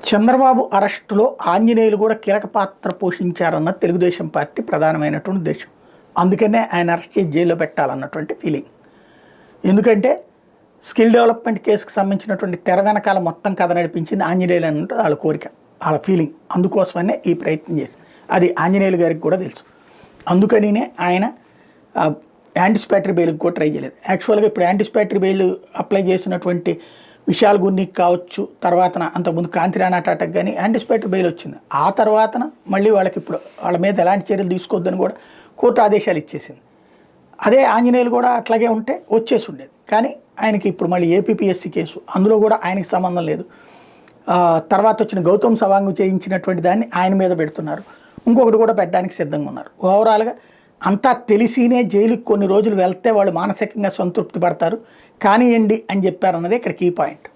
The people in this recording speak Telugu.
చంద్రబాబు అరెస్టులో ఆంజనేయులు కూడా కీలక పాత్ర పోషించారన్న తెలుగుదేశం పార్టీ ప్రధానమైనటువంటి ఉద్దేశం. అందుకనే ఆయన అరెస్ట్ చేసి జైల్లో పెట్టాలన్నటువంటి ఫీలింగ్. ఎందుకంటే స్కిల్ డెవలప్మెంట్ కేసుకు సంబంధించినటువంటి తెర వెనకాల మొత్తం కథ నడిపించింది ఆంజనేయులు అన్నట్టు వాళ్ళ కోరిక, వాళ్ళ ఫీలింగ్. అందుకోసమనే ఈ ప్రయత్నం చేసి అది ఆంజనేయులు గారికి కూడా తెలుసు. అందుకనినే ఆయన యాంటిసిపేటరీ బెయిల్కి కూడా ట్రై చేయలేదు. యాక్చువల్గా ఇప్పుడు యాంటిసిపేటరీ బెయిల్ అప్లై చేసినటువంటి విశాల్ గున్నికి కావచ్చు, తర్వాతన అంతకుముందు కాంతిరాణా టాటాకి కానీ యాంటిసిపేటరీ బెయిల్ వచ్చింది. ఆ తర్వాతన మళ్ళీ వాళ్ళకి ఇప్పుడు వాళ్ళ మీద ఎలాంటి చర్యలు తీసుకోవద్దని కూడా కోర్టు ఆదేశాలు ఇచ్చేసింది. అదే ఆంజనేయులు కూడా అట్లాగే ఉంటే వచ్చేసి ఉండేది. కానీ ఆయనకి ఇప్పుడు మళ్ళీ ఏపీపీఎస్సీ కేసు, అందులో కూడా ఆయనకి సంబంధం లేదు. తర్వాత వచ్చిన గౌతమ్ సవాంగ్ చేయించినటువంటి దాన్ని ఆయన మీద పెడుతున్నారు. ఇంకొకటి కూడా పెట్టడానికి సిద్ధంగా ఉన్నారు. ఓవరాల్గా అంతా తెలిసినే జైలుకి కొన్ని రోజులు వెళ్తే వాళ్ళు మానసికంగా సంతృప్తి పడతారు, కానివ్వండి అని చెప్పారన్నదే ఇక్కడ కీ పాయింట్.